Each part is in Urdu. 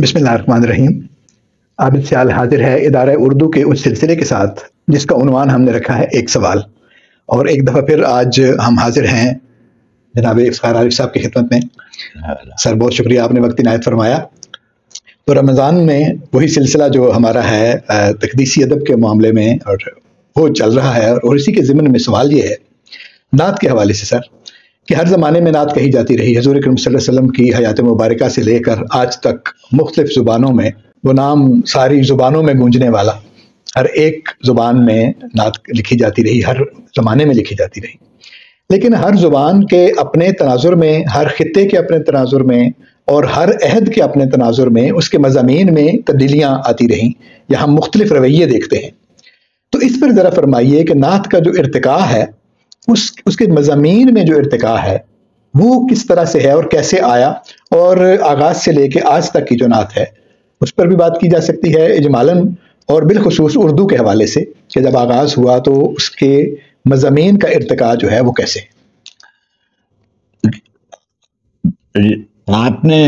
بسم اللہ الرحمن الرحیم۔ عابد سیال حاضر ہے ادارہ اردو کے اس سلسلے کے ساتھ جس کا عنوان ہم نے رکھا ہے ایک سوال، اور ایک دفعہ پھر آج ہم حاضر ہیں جناب افتخار عارف صاحب کی خدمت میں۔ سر بہت شکریہ، آپ نے وقت عنایت فرمایا۔ تو رمضان میں وہی سلسلہ جو ہمارا ہے تقدیسی ادب کے معاملے میں اور وہ چل رہا ہے، اور اسی کے ضمن میں سوال یہ ہے نعت کے حوالے سے سر کہ ہر زمانے میں نعت کہی جاتی رہی۔ حضور اکرم صلی اللہ علیہ وسلم کی حیات مبارکہ سے لے کر آج تک مختلف زبانوں میں وہ نام ساری زبانوں میں گونجنے والا، ہر ایک زبان میں نعت لکھی جاتی رہی، ہر زمانے میں لکھی جاتی رہی۔ لیکن ہر زبان کے اپنے تناظر میں، ہر خطے کے اپنے تناظر میں اور ہر عہد کے اپنے تناظر میں اس کے مضامین میں تبدیلیاں آتی رہیں یا ہم مختلف رویے دیکھتے ہیں۔ تو اس پر ذرا فرمائیے کہ نعت کا جو ارتقاء ہے، اس کے مضامین میں جو ارتقاء ہے وہ کس طرح سے ہے اور کیسے آیا، اور آغاز سے لے کے آج تک کی جو نعت ہے اس پر بھی بات کی جا سکتی ہے اجمالاً، اور بالخصوص اردو کے حوالے سے کہ جب آغاز ہوا تو اس کے مضامین کا ارتقاء جو ہے وہ کیسے۔ آپ نے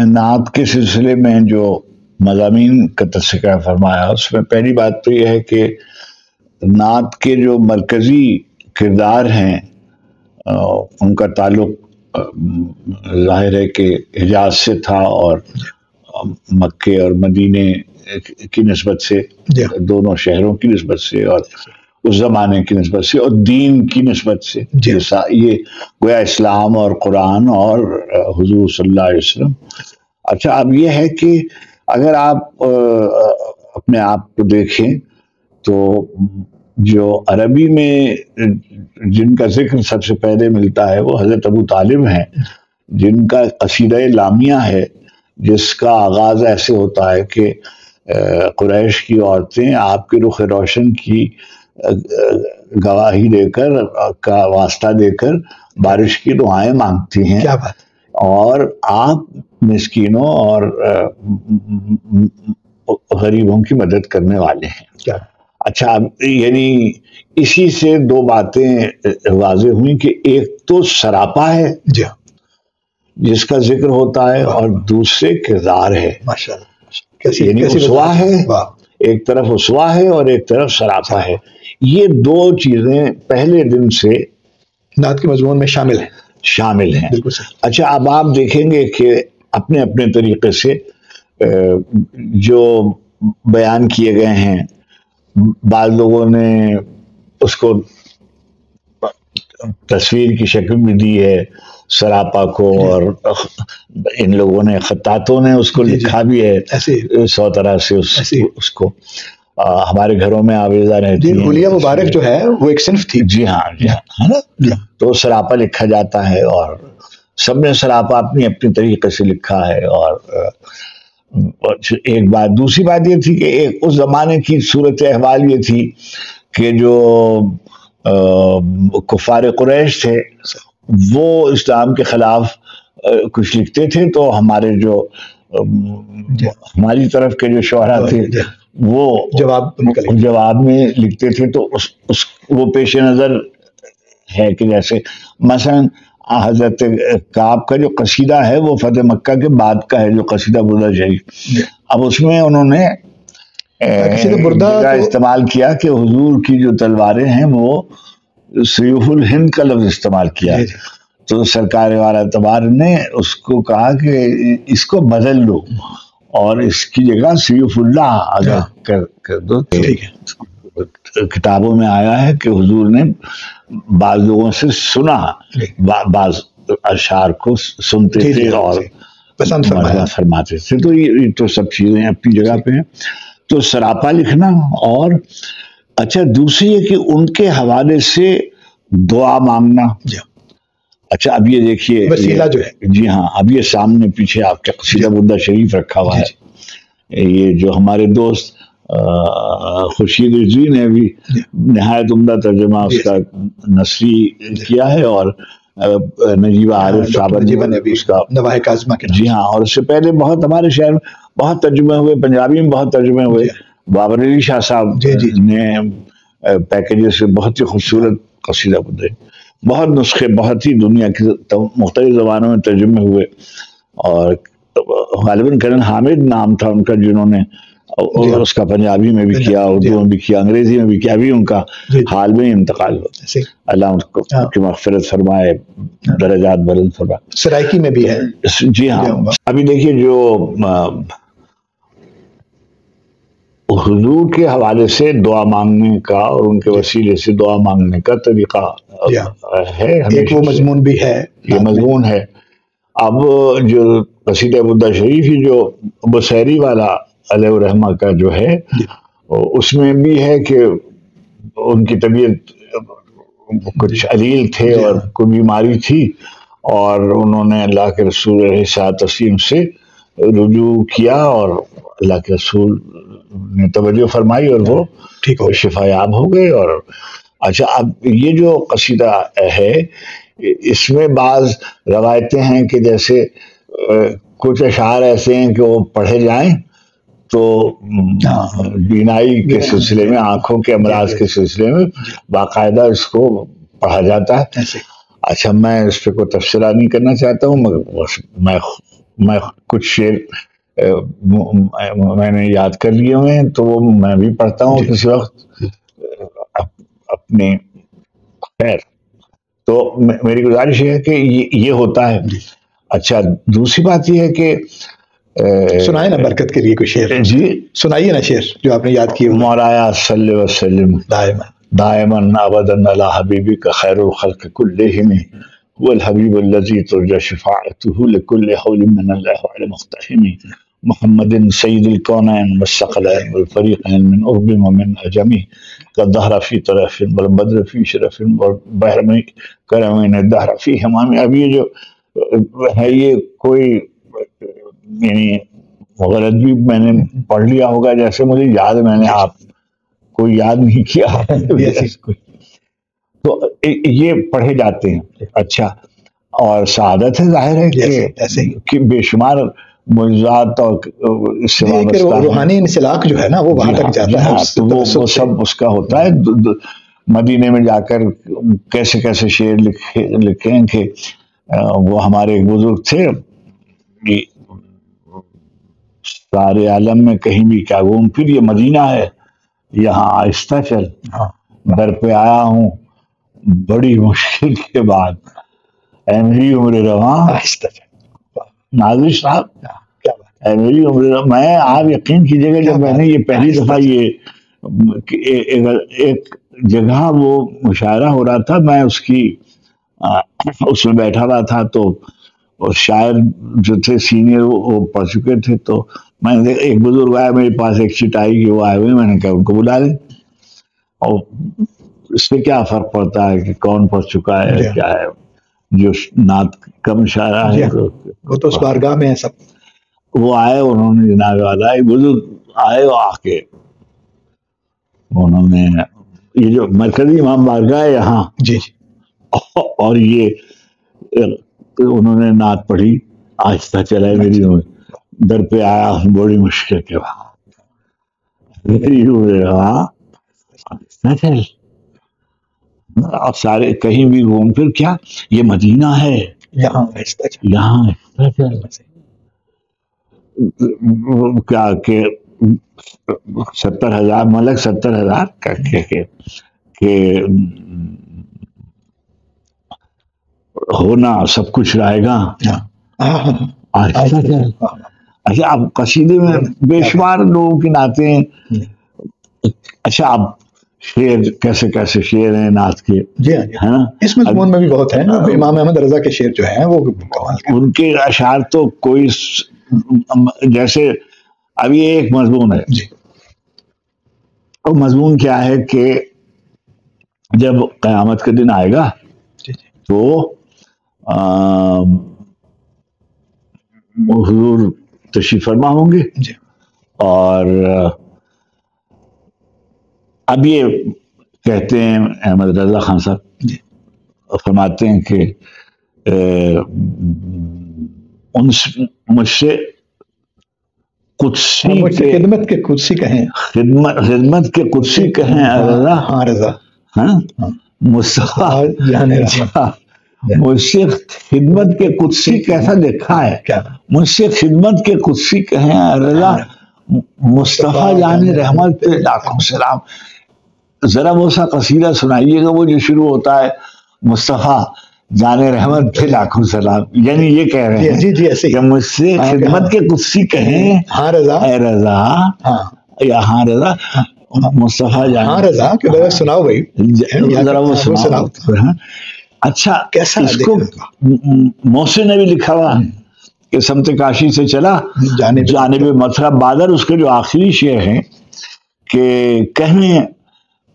نعت کے سلسلے میں جو مضامین کا تذکرہ فرمایا اس میں پہلی بات تو یہ ہے کہ نعت کے جو مرکزی کردار ہیں ان کا تعلق ظاہر ہے کہ حجاز سے تھا، اور مکے اور مدینے کی نسبت سے، دونوں شہروں کی نسبت سے اور اس زمانے کی نسبت سے اور دین کی نسبت سے، یہ گویا اسلام اور قرآن اور حضور صلی اللہ علیہ وسلم۔ اچھا، اب یہ ہے کہ اگر آپ اپنے آپ کو دیکھیں تو جو عربی میں جن کا ذکر سب سے پہلے ملتا ہے وہ حضرت ابو طالب ہیں، جن کا قصیدہ لامیہ ہے، جس کا آغاز ایسے ہوتا ہے کہ قریش کی عورتیں آپ کے رخ روشن کی گواہی دے کر کا واسطہ دے کر بارش کی دعائیں مانگتی ہیں، کیا بات، اور آپ مسکینوں اور غریبوں کی مدد کرنے والے ہیں۔ کیا اچھا، یعنی اسی سے دو باتیں واضح ہوئیں کہ ایک تو سراپا ہے جس کا ذکر ہوتا ہے، اور دوسرے کردار ہے، یعنی اسوا ہے، ایک طرف اسوا ہے اور ایک طرف سراپا ہے۔ یہ دو چیزیں پہلے دن سے نعت کے مضمون میں شامل ہیں۔ اچھا، اب آپ دیکھیں گے کہ اپنے اپنے طریقے سے جو بیان کیے گئے ہیں، بعض لوگوں نے اس کو تصویر کی شکل میں دی ہے سراپا کو، اور ان لوگوں نے خطاطوں نے اس کو لکھا بھی ہے 100 طرح سے اس کو۔ ہمارے گھروں میں آویزہ رہتی ہے، حلیہ مبارک جو ہے وہ ایک صنف تھی، جی ہاں، ہے نا، تو سراپا لکھا جاتا ہے، اور سب نے سراپا اپنی اپنی طریقے سے لکھا ہے۔ اور ایک بات، دوسری بات یہ تھی کہ ایک اس زمانے کی صورت احوال یہ تھی کہ جو کفار قریش تھے وہ اسلام کے خلاف کچھ لکھتے تھے، تو ہمارے جو ہماری طرف کے جو شعراء تھے وہ جواب میں لکھتے تھے، تو وہ پیش نظر ہے کہ جیسے مثلا حضرت کعب کا جو قصیدہ ہے وہ فتح مکہ کے بعد کا ہے، جو قصیدہ بردہ شریف، اب اس میں انہوں نے استعمال کیا کہ حضور کی جو تلواریں ہیں وہ سیوف الہند کا لفظ استعمال کیا، تو سرکار والا تبار نے اس کو کہا کہ اس کو بدل لو اور اس کی جگہ سیوف اللہ اگر کر دو۔ کتابوں میں آیا ہے کہ حضور نے بعض لوگوں سے سنا، بعض اشعار کو سنتے تھے اور پسند فرماتے تھے، تو یہ تو سب چیزیں اپنی جگہ پہ ہیں۔ تو سراپا لکھنا، اور اچھا دوسری ہے کہ ان کے حوالے سے دعا مانگنا۔ اچھا، اب یہ دیکھیے وسیلہ جو ہے، جی ہاں، اب یہ سامنے پیچھے آپ کے قصیدہ بردہ شریف رکھا ہوا ہے، یہ جو ہمارے دوست خورشید رضوی نے بھی نہایت عمدہ ترجمہ اس کا نثری کیا ہے، اور نجیب عارف صاحب نے بھی اس کا نواح کاظمہ کے، جی ہاں، اور اس سے پہلے بہت ہمارے شہر میں بہت ترجمے ہوئے، پنجابی میں بہت ترجمے ہوئے، بابر علی شاہ صاحب نے پیکیجز سے بہت ہی خوبصورت قصیدہ بدے، بہت نسخے، بہت ہی دنیا کی مختلف زبانوں میں ترجمے ہوئے، اور غالباً کرن حامد نام تھا ان کا، جنہوں نے اس کا پنجابی میں بھی کیا، اردو میں بھی کیا، انگریزی میں بھی کیا، ابھی ان کا حال میں انتقال ہوا، اللہ ان کی مغفرت فرمائے، درجات بلند فرمائے۔ سرائکی میں بھی ہے جی ہاں۔ ابھی دیکھیے جو حضور کے حوالے سے دعا مانگنے کا اور ان کے وسیلے سے دعا مانگنے کا طریقہ ہے، ایک وہ مضمون بھی ہے، یہ مضمون ہے۔ اب جو قصیدہ بردہ شریف ہی جو بصیری والا علیہ الرحمہ کا جو ہے، اس میں بھی ہے کہ ان کی طبیعت کچھ علیل تھے اور کوئی بیماری تھی، اور انہوں نے اللہ کے رسول علیہ الصلوۃ والتسلیم سے رجوع کیا، اور اللہ کے رسول نے توجہ فرمائی اور وہ شفا یاب ہو گئے۔ اور اچھا، اب یہ جو قصیدہ ہے، اس میں بعض روایتیں ہیں کہ جیسے کچھ اشعار ایسے ہیں کہ وہ پڑھے جائیں تو بینائی کے سلسلے میں، آنکھوں کے امراض کے سلسلے میں باقاعدہ اس کو پڑھا جاتا ہے۔ اچھا، میں اس پہ کوئی تبصرہ نہیں کرنا چاہتا ہوں، مگر میں کچھ شعر میں نے یاد کر لیے ہوئے ہیں، تو وہ میں بھی پڑھتا ہوں کسی وقت اپنے۔ خیر، تو میری گزارش یہ ہے کہ یہ ہوتا ہے۔ اچھا، دوسری بات یہ ہے کہ سنائے نا برکت کے لیے کوئی شعر، جی سنائیے نا شعر جو آپ نے یاد کیے۔ مولایا صلی وسلم دائما ابدا علی حبیبک خیر الخلق کلہم هو الحبیب الذی ترجى شفاعته لكل حول من اللہ علی مقتحم محمد سید الکونین والثقلین والفریقین من عرب ومن عجم كالظہر فی طرف والبدر فی شرف والبحر من کرمین الدہر فی حمام۔ اب یہ جو ہے، یہ کوئی یعنی غلط بھی میں نے پڑھ لیا ہوگا، جیسے مجھے یاد، میں نے آپ کو یاد نہیں کیا تو یہ پڑھے جاتے ہیں۔ اچھا، اور سعادت ہے، ظاہر ہے کہ بے شمار معجزات اور اس سے وابستہ روحانی انسلاک جو ہے نا، وہ وہاں تک جاتا ہے، تو وہ سب اس کا ہوتا ہے۔ مدینے میں جا کر کیسے کیسے شعر لکھے ہیں کہ وہ ہمارے ایک بزرگ تھے، سارے عالم میں کہیں بھی کیا گھوم پھر، یہ مدینہ ہے، یہاں آہستہ چل، در پہ آیا ہوں بڑی مشکل کے بعد، اے میری عمر رواں آہستہ چل۔ ناظر صاحب، اے میری عمر رواں، میں، آپ یقین کیجیے گا، جب میں نے یہ پہلی دفعہ یہ ایک جگہ وہ مشاعرہ ہو رہا تھا، میں اس میں بیٹھا ہوا تھا، تو اور شاعر جو تھے سینئر وہ پڑھ چکے تھے، تو میں نے ایک بزرگ آیا میرے پاس، ایک چٹائی کی وہ آئے ہوئے، میں نے کہا ان کو بلا لیں، اور اس سے کیا فرق پڑتا ہے کہ کون پڑھ چکا ہے کیا ہے، جو نعت کا مشاعرہ ہے وہ تو اس بارگاہ میں ہے سب۔ وہ آئے، انہوں نے جناب والا ایک بزرگ آئے، آ کے انہوں نے یہ جو مرکزی امام بارگاہ ہے یہاں، جی، اور یہ انہوں نے نعت پڑھی، آہستہ چلا ہے میری عمر، در پہ آیا ہوں بڑی مشکل کے بعد، میری عمر آہستہ چل۔ اب سارے کہیں بھی گھوم پھر، کیا یہ مدینہ ہے، یہاں آہستہ چل، یہاں آہستہ چل۔ کیا کہ 70,000 ملک 70,000 کہ ہونا سب کچھ رہے گا، آہستہ چل۔ اچھا، اب قصیدے میں بے شمار لوگوں کی نعتیں ہیں۔ اچھا، اب شعر کیسے کیسے شعر ہیں نعت کے، جی ہے نا، اس مضمون میں بھی بہت ہے۔ امام احمد رضا کے شعر جو ہیں وہ ان کے اشعار تو کوئی، جیسے اب یہ ایک مضمون ہے، اور مضمون کیا ہے کہ جب قیامت کا دن آئے گا تو حضور تشریف فرما ہوں گے، اور اب یہ کہتے ہیں احمد رضا خان صاحب فرماتے ہیں کہ ان مجھ سے قدسی کے خدمت کے قدسی کہیں، خدمت کے قدسی کہیں رضا، ہاں رضا، ہاں مصطفیٰ مجھ سے خدمت کے قدسی کیسا دیکھا ہے؟ کیا مجھ سے خدمت کے قدسی کہیں رضا مصطفیٰ جان رحمت پہ لاکھوں سلام. ذرا وہ سا قصیدہ سنائیے گا وہ جو شروع ہوتا ہے مصطفیٰ جان رحمت پہ لاکھوں سلام، یعنی یہ کہہ رہے ہیں جی ایسے کہ مجھ سے خدمت کے قدسی کہیں ہاں رضا، اے رضا یا ہاں رضا مصطفیٰ جان. ہاں رضا کہ ذرا سناؤ بھائی، ذرا وہ سناؤ. اچھا کیسا اس کو محسن نے بھی لکھا ہوا کہ سمت کاشی سے چلا جانب متھرا بادر. اس کے جو آخری شعر ہیں کہ کہنے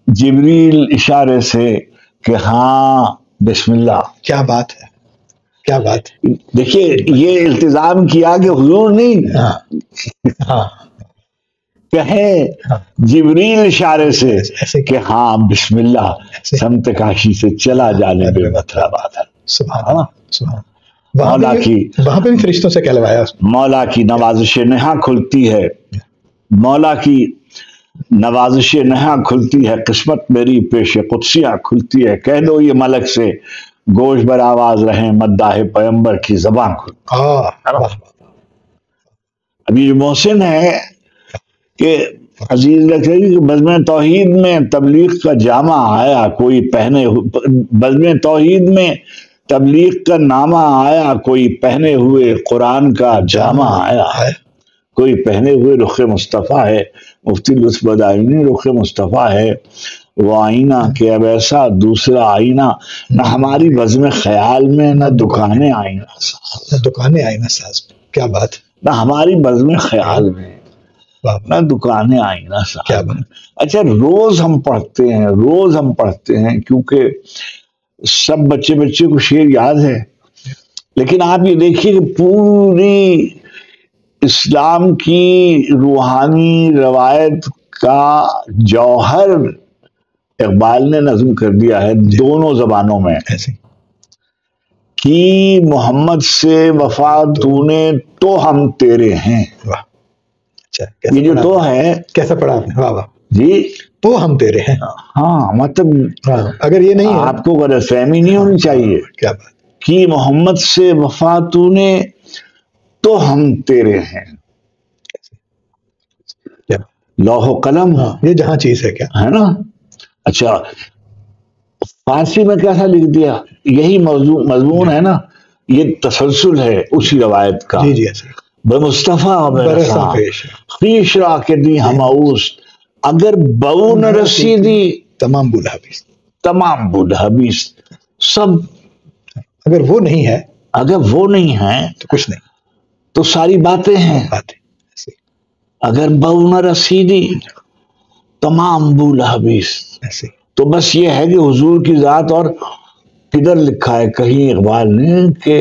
جبریل اشارے سے کہ ہاں بسم اللہ. کیا بات ہے، کیا بات ہے. دیکھیے یہ التزام کیا کہ حضور نہیں کہے جبریل اشارے سے کہ ہاں بسم اللہ سمت کاشی سے چلا جانے بے متھرا بادر. سبحان اللہ. مولا کی وہاں پہ بھی فرشتوں سے کہلوایا. مولا کی نوازش نہاں کھلتی ہے، مولا کی نوازش نہاں کھلتی ہے، قسمت میری پیش قدسیاں کھلتی ہے. کہہ دو یہ ملک سے گوش بر آواز رہیں مداح پیغمبر کی زبان کھلتی. ابھی جو محسن ہے کہ عزیز لکھری بزم توحید میں تبلیغ کا جامع آیا کوئی پہنے، بزم توحید میں تبلیغ کا نامہ آیا کوئی پہنے ہوئے قرآن کا جامع آیا، کوئی پہنے ہوئے رخ مصطفیٰ ہے. مفتی لطف بدائنی رخ مصطفیٰ ہے وہ آئینہ کہ اب ایسا دوسرا آئینہ نہ ہماری بزم خیال میں نہ دکانیں آئینہ ساز. کیا بات. نہ ہماری بزم خیال میں نہ دکانیں آئینہ ساز. اچھا روز ہم پڑھتے ہیں کیونکہ سب بچے کو شعر یاد ہے، لیکن آپ یہ دیکھیے کہ پوری اسلام کی روحانی روایت کا جوہر اقبال نے نظم کر دیا ہے دونوں زبانوں میں. کہ محمد سے وفا تو نے تو ہم تیرے ہیں. یہ جو تو ہے کیسا پڑھا آپ نے؟ واہ واہ جی. تو ہم تیرے ہیں. ہاں مطلب اگر یہ نہیں آپ کو غلط فہمی نہیں ہونی چاہیے. کیا بات. کہ محمد سے وفا تو نے تو ہم تیرے ہیں. لوح و قلم یہ جہاں چیز ہے کیا ہے نا. اچھا فارسی میں کیسا لکھ دیا؟ یہی مضمون ہے نا، یہ تسلسل ہے اسی روایت کا. جی ایسے بمصطفیٰ خیش را کے دی ہماؤس اگر بہو نہ رسیدی تمام بولحبیس سب. اگر وہ نہیں ہے تو کچھ نہیں، تو ساری باتیں ہیں. اگر بہو نہ رسیدی تمام بولحبیس. تو بس یہ ہے کہ حضور کی ذات. اور کدھر لکھا ہے کہیں اقبال نے کہ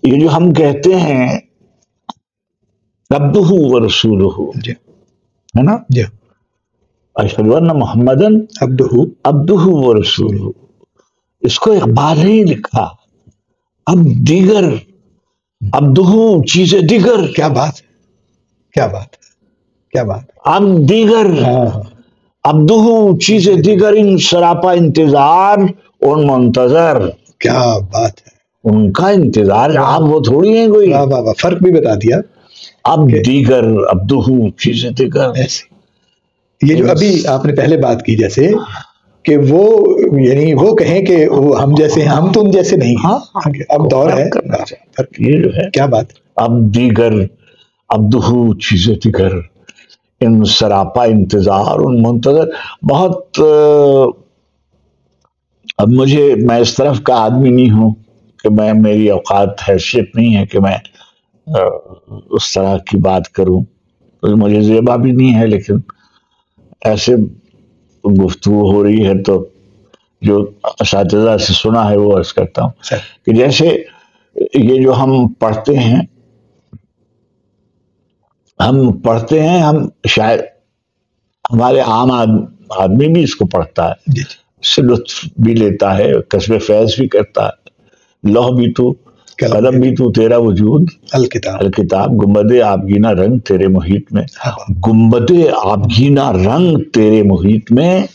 یہ جو ہم کہتے ہیں عبدہ و رسولہ ہے نا، اشہد ان محمدن عبدہ و رسولہ، اس کو اقبال نے لکھا. اب دیگر عبدہ چیزیں دیگر. کیا بات کیا بات کیا بات. اب دیگر عبدہ چیزیں دیگر ان سراپا انتظار اور منتظر. کیا بات ہے. ان کا انتظار آپ وہ تھوڑی ہیں کوئی. فرق بھی بتا دیا. اب دیگر عبدہ چیزیں دیگر. یہ جو ابھی آپ نے پہلے بات کی جیسے کہ وہ یعنی وہ کہیں کہ ہم جیسے ہیں، ہم تو ان جیسے نہیں ہیں. اب دور ہے یہ جو ہے. کیا بات. اب دیگر عبدہ چیزیں دیگر ان سراپا انتظار ان منتظر. بہت اب میں اس طرف کا آدمی نہیں ہوں کہ میری اوقات حیثیت نہیں ہے کہ میں اس طرح کی بات کروں. مجھے زیبا بھی نہیں ہے، لیکن ایسے گفتگو ہو رہی ہے تو جو اساتذہ سے سنا ہے وہ عرض کرتا ہوں کہ جیسے یہ جو ہم پڑھتے ہیں ہم شاید ہمارے عام آدمی بھی اس کو پڑھتا ہے، اس سے لطف بھی لیتا ہے، کسب فیض بھی کرتا ہے. لوح بھی تو قلم بھی تو تیرا وجود الکتاب گنبد آبگینہ رنگ تیرے محیط میں. گنبد آبگینہ رنگ تیرے محیط میں.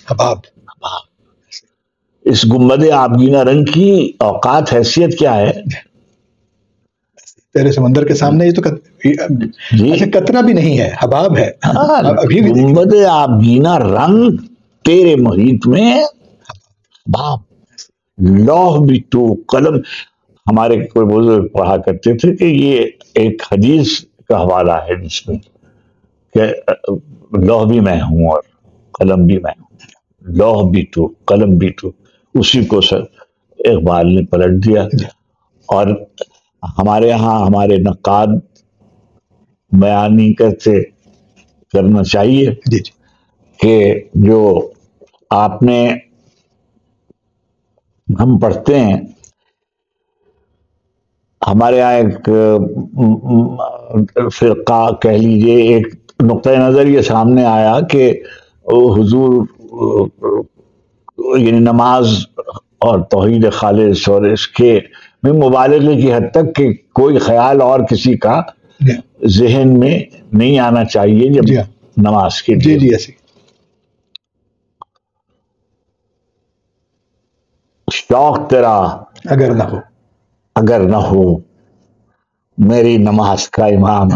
اس گنبد آبگینہ رنگ کی اوقات حیثیت کیا ہے؟ تیرے سمندر کے سامنے یہ تو اچھا قطرہ بھی نہیں ہے، حباب ہے ابھی بھی. گنبد آبگینہ رنگ تیرے محیط میں حباب، لوح بھی تو قلم. ہمارے کوئی بزرگ پڑھا کرتے تھے کہ یہ ایک حدیث کا حوالہ ہے جس میں کہ لوح بھی میں ہوں اور قلم بھی میں ہوں، لوح بھی تو قلم بھی تو. اسی کو سر اقبال نے پلٹ دیا. اور ہمارے ہاں ہمارے نقاد بیان نہیں کرنا چاہیے کہ جو آپ نے ہم پڑھتے ہیں، ہمارے یہاں ایک فرقہ کہہ لیجئے، ایک نقطۂ نظر یہ سامنے آیا کہ حضور یعنی نماز اور توحید خالص اور اس کے میں مبالغے کی حد تک کہ کوئی خیال اور کسی کا ذہن میں نہیں آنا چاہیے جب نماز کے لیے. ایسے شوق تیرا اگر نہ ہو میری نماز کا امام.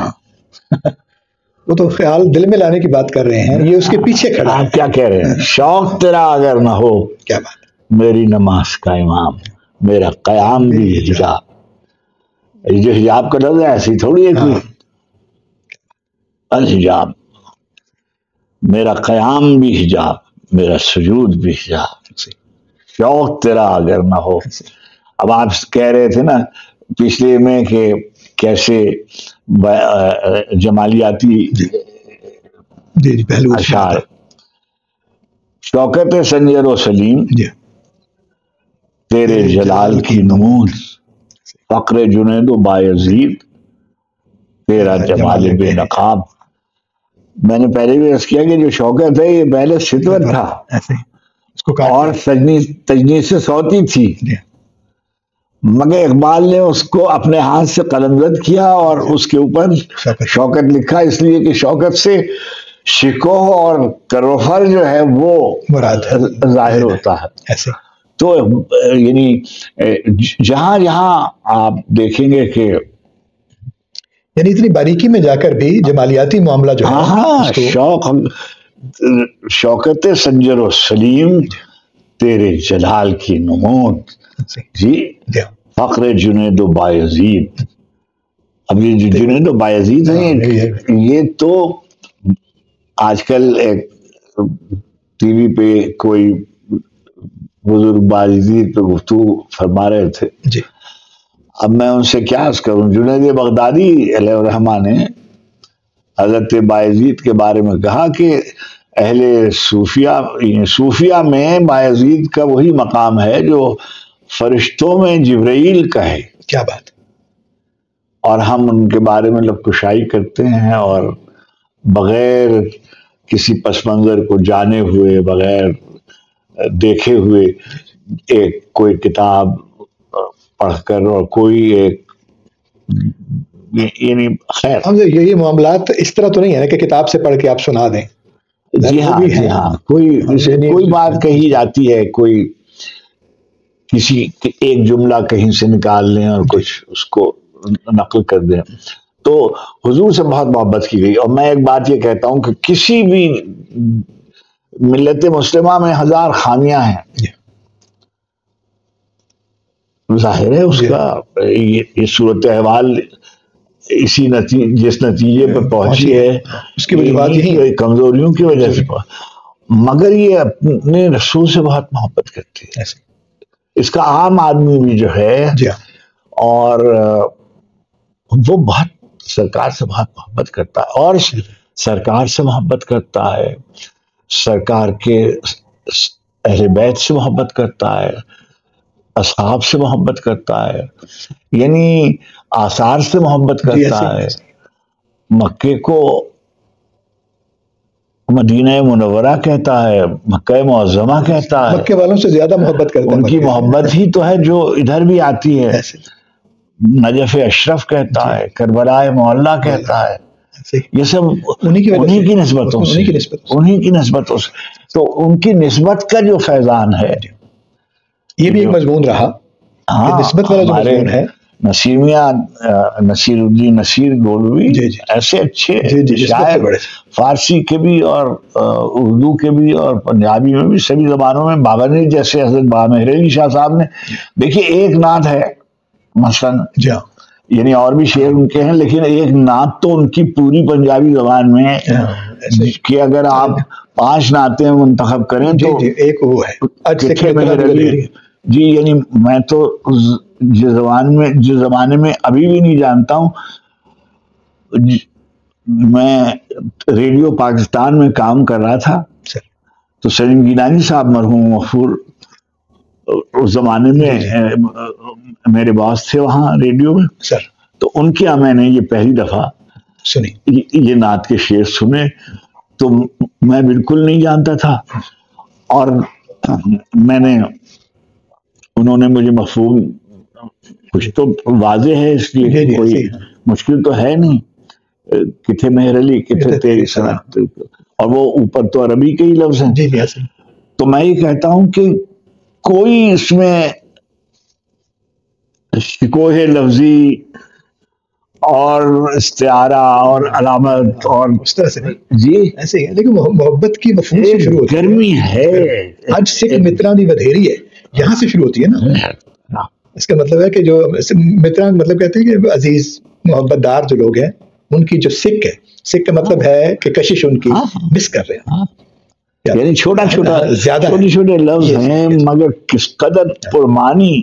وہ تو خیال دل میں لانے کی بات کر رہے ہیں، یہ اس کے پیچھے کھڑا ہے. آپ کیا کہہ رہے ہیں؟ شوق تیرا اگر نہ ہو کیا بات میری نماز کا امام، میرا قیام بھی حجاب. یہ جو حجاب کا لفظ ہے ایسی تھوڑی ہے کوئی. الحجاب، میرا قیام بھی حجاب، میرا سجود بھی حجاب. شوق تیرا اگر نہ ہو. اب آپ کہہ رہے تھے نا پچھلے میں کہ کیسے جمالیاتی اشعار. شوکت سنجر و سلیم تیرے جلال کی نمود، فقر جنید و بایزید تیرا جمال بے نقاب. میں نے پہلے بھی عرض کیا کہ جو شوکت ہے یہ پہلے ستوت تھا اور تجنیس سے صوتی تھی، مگر اقبال نے اس کو اپنے ہاتھ سے قلمزد کیا اور اس کے اوپر شوکت لکھا، اس لیے کہ شوکت سے شکوہ اور کروفر جو ہے وہ ظاہر ہوتا ہے. تو یعنی جہاں جہاں آپ دیکھیں گے کہ یعنی اتنی باریکی میں جا کر بھی جمالیاتی معاملہ جو ہے شوکت سنجر و سلیم تیرے جلال کی نمود، جی فقر جنید و بایزید. اب یہ جو جنید و بایزید ہیں یہ تو آج کل ایک ٹی وی پہ کوئی بزرگ بایزید پہ گفتگو فرما رہے تھے. اب میں ان سے کیا عرض کروں، جنید بغدادی علیہ الرحمہ نے حضرت بایزید کے بارے میں کہا کہ اہل صوفیہ میں بایزید کا وہی مقام ہے جو فرشتوں میں جبرائیل کا ہے. کیا بات. اور ہم ان کے بارے میں لب کشائی کرتے ہیں اور بغیر کسی پس منظر کو جانے ہوئے، بغیر دیکھے ہوئے ایک کوئی کتاب پڑھ کر اور کوئی ایک یعنی خیر یہ معاملات اس طرح تو نہیں ہے نا کہ کتاب سے پڑھ کے آپ سنا دیں. جی ہاں کوئی بات کہی جاتی ہے، کوئی کسی ایک جملہ کہیں سے نکال لیں اور کچھ اس کو نقل کر دیں. تو حضور سے بہت محبت کی گئی. اور میں ایک بات یہ کہتا ہوں کہ کسی بھی ملت مسلمہ میں 1000 خامیاں ہیں، ظاہر ہے اس کا یہ صورت احوال اسی جس نتیجے پر پہنچی ہے اس کی وجوہات یہی کمزوریوں کی وجہ سے، مگر یہ اپنے رسول سے بہت محبت کرتی ہے. اس کا عام آدمی بھی جو ہے اور وہ بہت سرکار سے بہت محبت کرتا ہے، اور سرکار سے محبت کرتا ہے، سرکار کے اہل بیت سے محبت کرتا ہے، اصحاب سے محبت کرتا ہے، یعنی آثار سے محبت کرتا ہے. مکے کو مدینہ منورہ کہتا ہے، مکہ معظمہ کہتا ہے. مکے والوں سے زیادہ محبت کرتا ہے. ان کی محبت ہی تو ہے جو ادھر بھی آتی ہے. نجف اشرف کہتا ہے، کربلا معلیٰ کہتا ہے. یہ سب انہی کی نسبتوں سے، انہی کی نسبتوں سے. تو ان کی نسبت کا جو فیضان ہے یہ بھی ایک مضمون رہا کہ نسبت والا جو مضمون ہے نسیمیہ نصیر الدین نصیر گولوی ایسے اچھے شاعر فارسی کے بھی اور اردو کے بھی اور پنجابی میں بھی سبھی زبانوں میں، بابر جیسے حضرت بابا مہر علی شاہ صاحب نے، دیکھیے ایک نعت ہے مثلاً، یعنی اور بھی شعر ان کے ہیں، لیکن ایک نعت تو ان کی پوری پنجابی زبان میں کہ اگر آپ 5 نعتیں منتخب کریں تو ایک وہ ہے مہر علی جی، یعنی میں تو جس زمانے میں ابھی بھی نہیں جانتا ہوں، میں ریڈیو پاکستان میں کام کر رہا تھا تو سلیم گیلانی صاحب مرحوم مغفور اس زمانے میں میرے باس تھے وہاں ریڈیو میں، تو ان کے یہاں میں نے یہ پہلی دفعہ سنی، یہ نعت کے شعر سنے تو میں بالکل نہیں جانتا تھا، اور میں نے انہوں نے مجھے مفہوم کچھ تو واضح ہے، اس لیے کوئی مشکل تو ہے نہیں، کتھے مہر علی کتھے تیری صنعت، اور وہ اوپر تو عربی کے ہی لفظ ہیں، تو میں یہ کہتا ہوں کہ کوئی اس میں شکوہ لفظی اور استعارہ اور علامت اور اس طرح سے جی ایسے ہے، لیکن محبت کی مفہوم سے شروع ہوتی ہے، گرمی ہے، آج سکھ مترا دی ودھیری ہے، یہاں سے شروع ہوتی ہے نا، اس کا مطلب ہے کہ جو مترا مطلب کہتے ہیں کہ عزیز محبت دار جو لوگ ہیں ان کی جو سکھ ہے، سکھ کا مطلب ہے کہ کشش ان کی مس کر رہے ہیں، یعنی چھوٹا چھوٹے چھوٹے لفظ ہیں مگر کس قدر پرمانی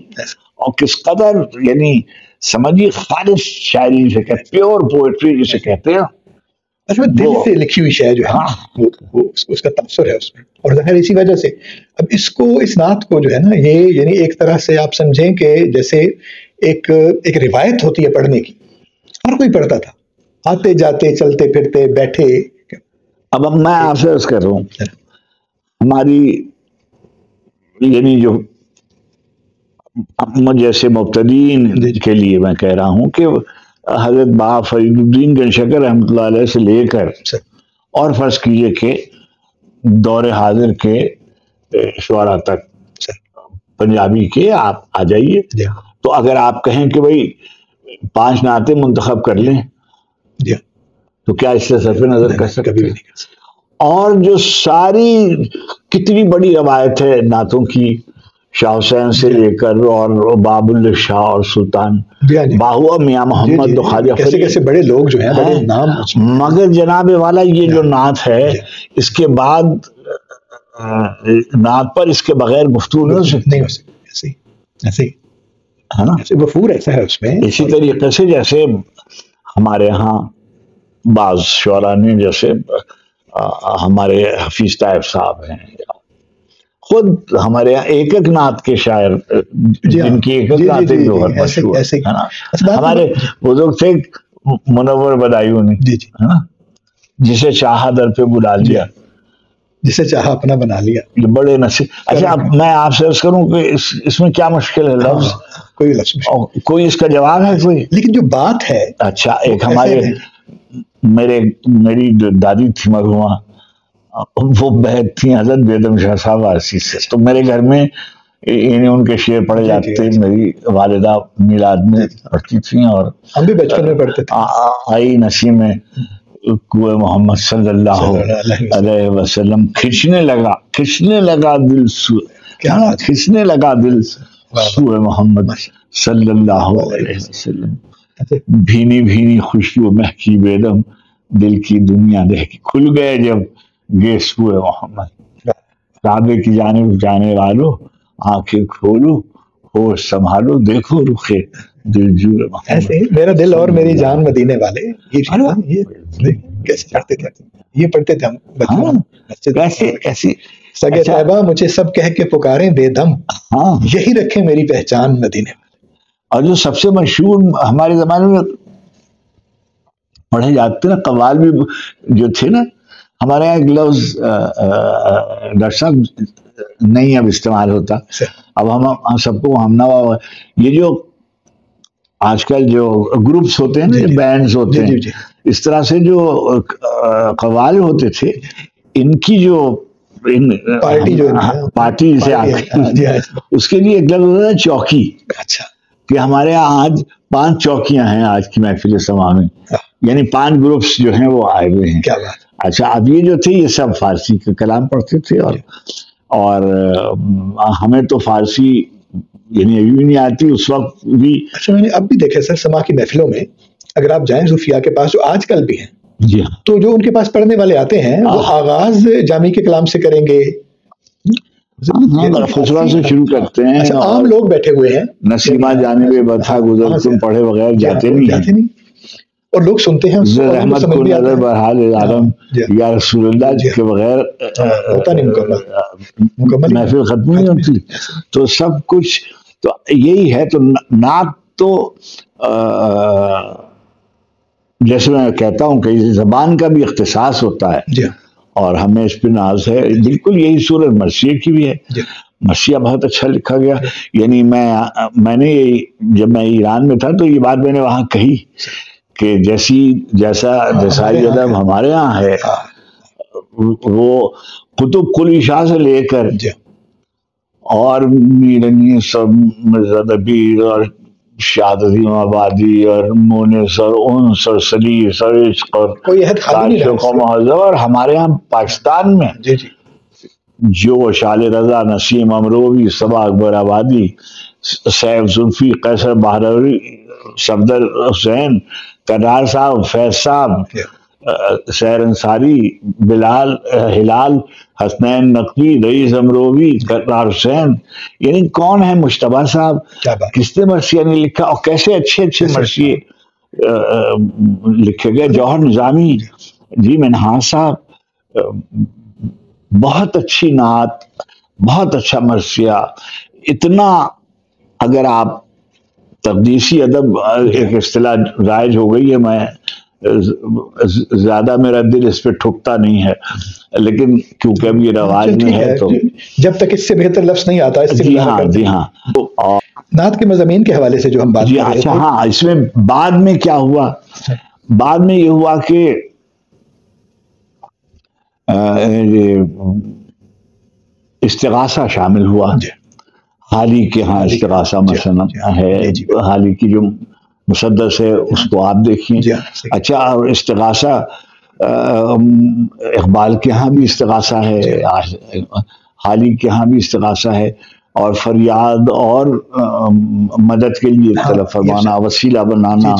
اور کس قدر یعنی سمجھیے خالص شاعری جسے کہتے، پیور پوئٹری جسے کہتے ہیں، اچھا دل سے لکھی ہوئی شعر جو ہے وہ اس کا تاثر ہے اس میں، اور ظاہر اسی وجہ سے اب اس نعت کو جو ہے نا، یہ یعنی ایک طرح سے آپ سمجھیں کہ جیسے ایک روایت ہوتی ہے پڑھنے کی، ہر کوئی پڑھتا تھا، آتے جاتے چلتے پھرتے بیٹھے۔ اب میں آپ سے عرض کر رہا ہوں، ہماری یعنی جو جیسے مبتدئین کے لیے میں کہہ رہا ہوں کہ حضرت بابا فرید الدین گنج شکر رحمۃ اللہ علیہ سے لے کر اور فرض کیجئے کہ دور حاضر کے شعراء تک پنجابی کے آپ آ جائیے، تو اگر آپ کہیں کہ بھائی 5 نعتیں منتخب کر لیں تو کیا اس سے صرف نظر کر سکتے ہیں؟ اور جو ساری کتنی بڑی روایت ہے نعتوں کی، شاہ حسین سے لے کر اور باب اللہ شاہ اور سلطان باہوا میاں محمد خواجہ کیسے کیسے بڑے لوگ جو ہیں بڑے نام، مگر جناب والا یہ جو نعت ہے اس کے بعد نعت پر اس کے بغیر گفتگو نہیں ہو سکتی، ایسے ہے نا، وفور ایسا ہے اس میں۔ اسی طریقے سے جیسے ہمارے ہاں بعض شعراء نے، جیسے ہمارے حفیظ طیب صاحب ہیں، خود ہمارے یہاں ایک ایک نعت کے شاعر جن کی ایک ایک نعتیں جو ہے مشہور ہے نا، ہمارے بزرگ تھے منور بدایونی، ہے نا، جسے چاہا در پہ بلا لیا، جسے چاہا اپنا بنا لیا، یہ بڑے نصیب۔ اچھا میں آپ سے عرض کروں کہ اس میں کیا مشکل ہے؟ لفظ کوئی اس کا جواب ہے کوئی؟ لیکن جو بات ہے، اچھا ایک ہمارے میری دادی تھی مرحومہ، وہ بہت تھی حضرت بیدم شاہ صاحب وارسی سے، تو میرے گھر میں یعنی ان کے شعر پڑھے جاتے تھے، میری والدہ میلاد میں پڑھتی تھیں، اور ہم بھی بچپن میں پڑھتے تھے، آئی نسیم میں کوئے محمد صلی اللہ علیہ وسلم کھنچنے لگا دل کھنچنے لگا دل سوئے محمد صلی اللہ علیہ وسلم، بھینی بھینی خوشبو مہکی بیدم دل کی دنیا دہکی، کھل گئے جب گے سوئے محمد، کعبے کی جانب جانے والو آنکھیں کھولو، ہوش سنبھالو، دیکھو رخے دل جوئے محمد۔ ایسے میرا دل اور میری جان مدینے والے، یہ کیسے پڑھتے تھے، یہ پڑھتے تھے ہم بچپن میں، ایسی سگے طیبہ مجھے سب کہہ کے پکاریں بے دم، یہی رکھے میری پہچان مدینے والے۔ اور جو سب سے مشہور ہمارے زمانے میں پڑھے جاتے نا قوال بھی جو تھے نا، ہمارے یہاں ایک لفظ ڈاکٹر صاحب نہیں اب استعمال ہوتا، اب ہم سب کو ہم نوا، یہ جو آج کل جو گروپس ہوتے ہیں نا، بینڈز ہوتے ہیں، اس طرح سے جو قوال ہوتے تھے، ان کی جو پارٹی جو پارٹی سے اس کے لیے ایک لفظ ہوتا ہے چوکی. اچھا. کہ ہمارے یہاں آج 5 چوکیاں ہیں آج کی محفل سما میں, یعنی 5 گروپس جو ہیں وہ آئے ہوئے ہیں. کیا بات. اچھا, اب یہ جو تھے یہ سب فارسی کا کلام پڑھتے تھے, اور ہمیں تو فارسی یعنی ابھی نہیں آتی اس وقت بھی. اچھا, میں نے اب بھی دیکھا سر سما کی محفلوں میں اگر آپ جائیں صوفیاء کے پاس جو آج کل بھی ہیں, جی ہاں, تو جو ان کے پاس پڑھنے والے آتے ہیں وہ آغاز جامی کے کلام سے کریں گے, خسرا سے شروع کرتے ہیں. اچھا, عام لوگ بیٹھے ہوئے ہیں, نسیمہ جانب بتھا گزر تم پڑھے بغیر جاتے نہیں, اور لوگ سنتے ہیں رحمت کو نظر برحال عالم یا رسول اللہ کے بغیر ہوتا نہیں مکمل, محفل ختم نہیں ہوتی. تو سب کچھ تو یہی ہے. تو نعت تو جیسے میں کہتا ہوں کہ زبان کا بھی اختصاص ہوتا ہے, اور ہمیں اس پہ ناز ہے. بالکل یہی صورت مرثیہ کی بھی ہے. مرثیہ بہت اچھا لکھا گیا. یعنی میں نے جب میں ایران میں تھا تو یہ بات میں نے وہاں کہی کہ جیسا دسائی ادب ہمارے یہاں ہے, وہ قطب قلی شاہ سے لے کر اور میرنی سب مرزادبیر اور شاد عظیم آبادی اور مونس اور انس اور سلیس اور عشق اور کاشف و مہذب, اور ہمارے یہاں پاکستان میں جو شال رضا, نسیم امروی, صبا اکبر آبادی, سیف زلفی, قیصر بہروی, صفدر حسین, کرار صاحب, فیض صاحب, سیر انصاری, بلال ہلال, حسنین نقوی, رئیس امروی, کرار حسین, یعنی کون ہے مشتبہ صاحب, کس نے مرثیہ نہیں لکھا, اور کیسے اچھے اچھے مرثیے لکھے گئے. جوہر نظامی جی, منہاج صاحب, بہت اچھی نعت, بہت اچھا مرثیہ. اتنا اگر آپ تقدیسی ادب ایک اصطلاح رائج ہو گئی ہے, میں زیادہ میرا دل اس پہ ٹھکتا نہیں ہے, لیکن کیونکہ اب یہ رواج میں ہے تو جب تک اس سے بہتر لفظ نہیں آتا. جی ہاں, جی ہاں. نعت کے مضامین کے حوالے سے جو ہم بات کر رہے تھے, ہاں, اس میں بعد میں کیا ہوا, بعد میں یہ ہوا کہ استغاثہ شامل ہوا. حالی کے ہاں استغاثہ مثلا ہے, حالی کی جو مسدس ہے اس کو آپ دیکھیں. اچھا, اور استغاثہ اقبال کے ہاں بھی استغاثہ ہے, حالی کے ہاں بھی استغاثہ ہے, اور فریاد اور مدد کے لیے طلب فرمانا, وسیلہ بنانا.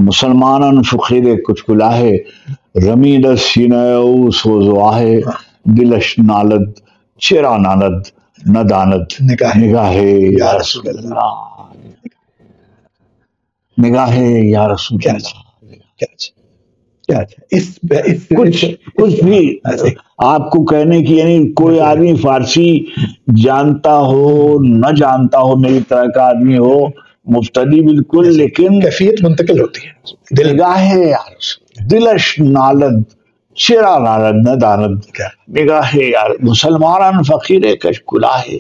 مسلمانان فقیر کچھ کلاہے, رمید سینہ او سوزواہے, دلش نالد چرا نالد ندانت, نگاہ یا رسول اللہ, نگاہ یا رسول اللہ. کچھ بھی آپ کو کہنے کی, یعنی کوئی آدمی فارسی جانتا ہو نہ جانتا ہو, میری طرح کا آدمی ہو, مفتدی بالکل, لیکن کیفیت منتقل ہوتی ہے. نگاہ یا رسول, دلش نالد چرا نالد ندانت, نگاہ یا مسلمان فقیر کش کلاہے,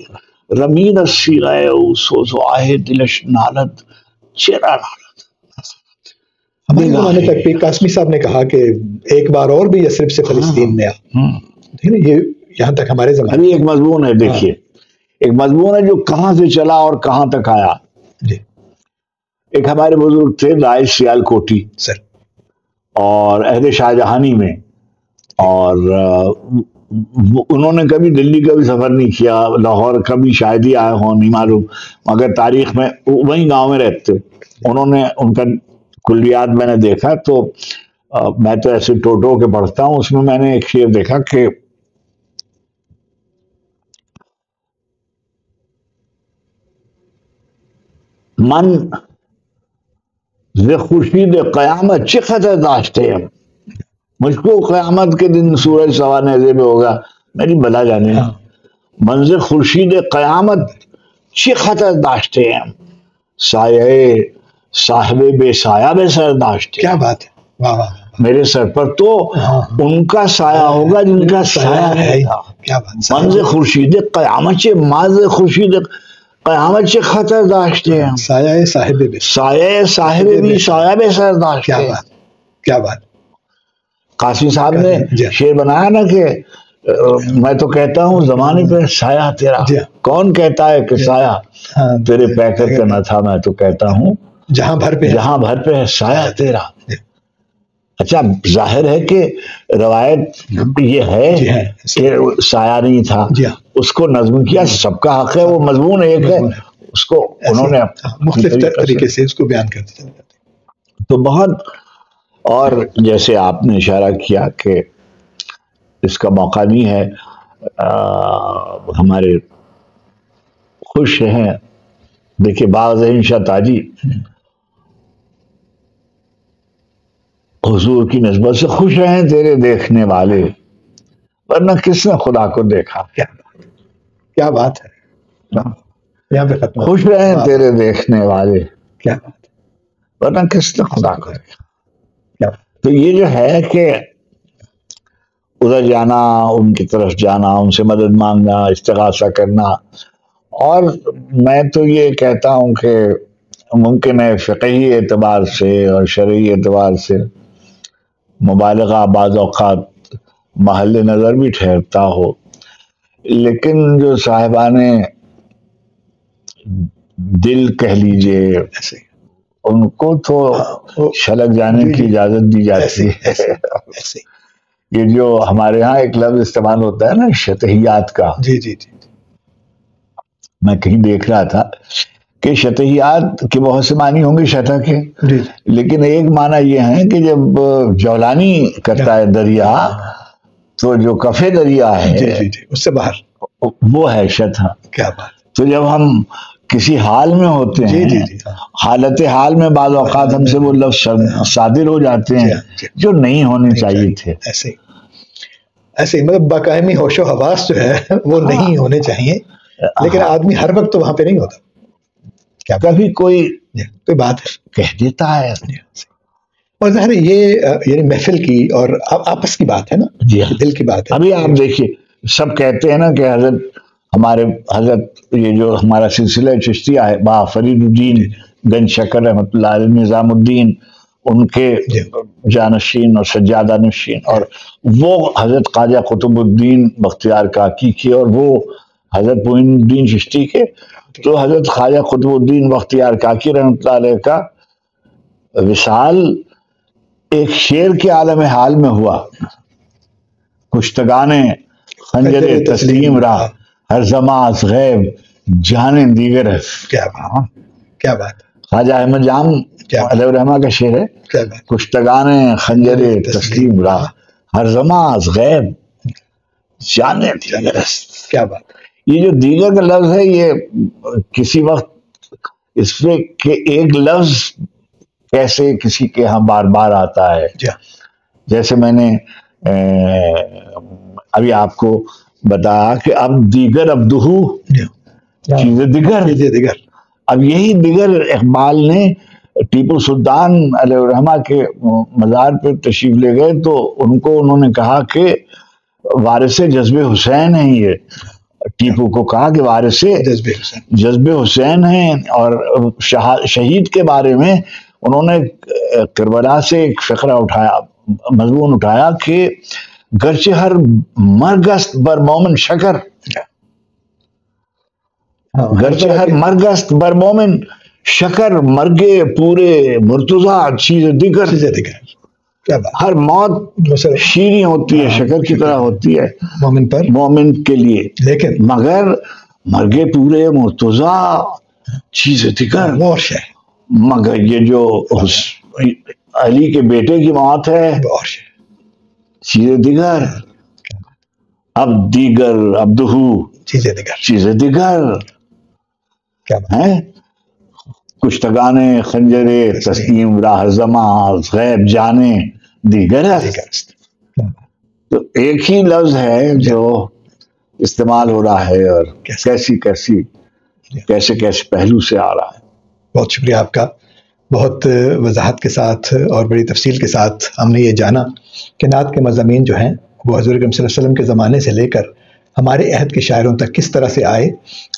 رمید السیرہ او سوزواہے, دلش نالد چرا نالد. ہمارے زمانے تک بھی قاسمی صاحب نے کہا کہ ایک بار اور بھی یثرب سے فلسطین میں آ, یہ یہاں تک ہمارے زمانے ایک مضمون ہے. دیکھیے, ایک مضمون ہے جو کہاں سے چلا اور کہاں تک آیا. ایک ہمارے بزرگ تھے رائے سیال کوٹی سر, اور عہد شاہ جہانی میں, اور انہوں نے کبھی دلی کا بھی سفر نہیں کیا, لاہور کبھی شاید ہی آئے ہوں, نہیں معلوم, مگر تاریخ میں وہیں گاؤں میں رہتے. انہوں نے ان کا کلیات میں نے دیکھا, تو میں تو ایسے ٹوٹو کے پڑھتا ہوں, اس میں نے ایک شعر دیکھا کہ من ز خورشید قیامت چه خطر داشتے ہیں, مجھ کو قیامت کے دن سورج سوا نیزے میں ہوگا, میری بلا جانے. من ز خورشید قیامت چه خطر داشتے ہیں, سایہ صاحب بے سایہ بے سر داشتے. کیا بات ہے, واہ واہ, میرے سر پر تو ان کا سایہ ہوگا جن کا سایہ ہے. کیا بات. من ز خورشید قیامت چه, ماز خورشید قیامت چه خطر داشتے ہیں, سایہ صاحب بے, سایہ صاحب بھی سایہ بے سر داشتے. کیا بات, کیا بات. قاسم صاحب نے شعر بنایا نا کہ میں تو کہتا ہوں زمانے پہ سایہ تیرا، کون کہتا ہے کہ سایہ تیرے پیکر کا نہ تھا، میں تو کہتا ہوں جہاں بھر پہ ہے سایہ تیرا۔ اچھا ظاہر ہے کہ روایت یہ ہے کہ سایہ نہیں تھا، اس کو نظم کیا، سب کا حق ہے، وہ مضمون ایک ہے، اس کو انہوں نے مختلف طریقے سے اس کو بیان کرتے چلے جاتے۔ تو بہت، اور جیسے آپ نے اشارہ کیا کہ اس کا موقع نہیں ہے، ہمارے خوش ہیں، دیکھیے باغ شاہ تاجی حضور کی نسبت سے خوش رہیں تیرے دیکھنے والے، ورنہ کس نے خدا کو دیکھا۔ کیا بات ہے، یہاں پہ ختم۔ خوش رہیں تیرے دیکھنے والے، کیا بات، ورنہ کس نے خدا کو دیکھا۔ تو یہ جو ہے کہ ادھر جانا، ان کی طرف جانا، ان سے مدد مانگنا، استغاثہ کرنا، اور میں تو یہ کہتا ہوں کہ ممکن ہے فقہی اعتبار سے اور شرعی اعتبار سے مبالغہ بعض اوقات محل نظر بھی ٹھہرتا ہو، لیکن جو صاحبان دل کہہ لیجئے ان کو تو چھلک جانے کی اجازت دی جاتی ہے۔ یہ جو ہمارے ہاں ایک لفظ استعمال ہوتا ہے نا شتہیات کا، جی جی جی، میں کہیں دیکھ رہا تھا کہ شتہیات کے بہت سے معنی ہوں گے شتہ کے، لیکن ایک معنی یہ ہے کہ جب جولانی کرتا ہے دریا تو جو کفے دریا ہے اس سے باہر وہ ہے شتہ۔ کیا بات، تو جب ہم کسی حال میں ہوتے ہیں، حالت حال میں بعض اوقات ہم سے وہ لفظ صادر ہو جاتے ہیں جو نہیں ہونے چاہیے تھے۔ ایسے ہی مطلب باقاعدگی ہوش و حواس جو ہے وہ نہیں ہونے چاہیے، لیکن آدمی ہر وقت تو وہاں پہ نہیں ہوتا، کیا کبھی کوئی بات ہے کہہ دیتا ہے۔ اور ظاہر یہ یعنی محفل کی اور آپس کی بات ہے نا، دل کی بات ہے۔ ابھی آپ دیکھیے سب کہتے ہیں نا کہ حضرت یہ جو ہمارا سلسلہ چشتیہ ہے، با فرید الدین گنج شکر رحمۃ اللہ علیہ، نظام الدین ان کے جانشین اور سجادہ نشین، اور وہ حضرت خواجہ قطب الدین بختیار کاکی کے، اور وہ حضرت معین الدین چشتی کے۔ تو حضرت خواجہ قطب الدین بختیار کاکی رحمۃ اللہ علیہ کا وصال ایک شعر کے عالم حال میں ہوا، کشتگانے خنجر تسلیم را، ہر زماں از غیب جانے دیگر ہے۔ کیا بات، خواجہ احمد جام علیہ الرحمہ کا شعر ہے، کشتگانے خنجر تسلیم را، ہر زماں از غیب جانے دیگر ہے۔ کیا بات، یہ جو دیگر کا لفظ ہے، یہ کسی وقت اس پہ کہ ایک لفظ کیسے کسی کے ہاں بار بار آتا ہے، جیسے میں نے ابھی آپ کو بتایا کہ اب دیگر ابدہو چیزیں دیگر، اب یہی دیگر اقبال نے ٹیپو سلطان علیہ الرحمہ کے مزار پہ تشریف لے گئے تو ان کو انہوں نے کہا کہ وارث جذب حسین ہیں، یہ ٹیپو کو کہا کہ وارث جذب حسین ہیں، اور شہید کے بارے میں انہوں نے کربلا سے ایک فقرہ اٹھایا، مضمون اٹھایا کہ گرچہ ہر مرگست بر مومن شکر، گرچہ ہر مرگست بر مومن شکر، مرگے پورے مرتضی چیز دیگر، ہر موت شیریں ہوتی ہے، شکر کی طرح ہوتی ہے مومن پر، مومن کے لیے، لیکن مگر مرگے پورے مرتضی چیز دیگر، مگر یہ جو علی کے بیٹے کی موت ہے چیز دیگر، اب دیگر ابدہو چیز دیگر ہے، کشتگانے خنجر تسلیم راہ زماں غیب جانے دیگر ہے۔ تو ایک ہی لفظ ہے جو استعمال ہو رہا ہے، اور کیسے پہلو سے آ رہا ہے۔ بہت شکریہ آپ کا، بہت وضاحت کے ساتھ اور بڑی تفصیل کے ساتھ ہم نے یہ جانا کہ نعت کے مضامین جو ہیں وہ حضور اکرم صلی اللہ علیہ وسلم کے زمانے سے لے کر ہمارے عہد کے شاعروں تک کس طرح سے آئے،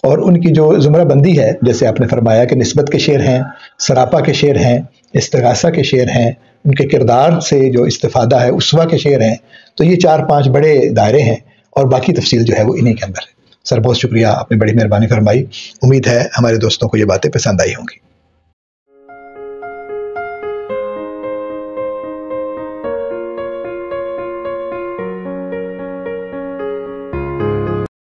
اور ان کی جو زمرہ بندی ہے، جیسے آپ نے فرمایا کہ نسبت کے شعر ہیں، سراپا کے شعر ہیں، استغاثہ کے شعر ہیں، ان کے کردار سے جو استفادہ ہے، اسوہ کے شعر ہیں، تو یہ 4-5 بڑے دائرے ہیں، اور باقی تفصیل جو ہے وہ انہی کے اندر ہے۔ سر بہت شکریہ، آپ نے بڑی مہربانی فرمائی، امید ہے ہمارے دوستوں کو یہ باتیں پسند آئی ہوں گی۔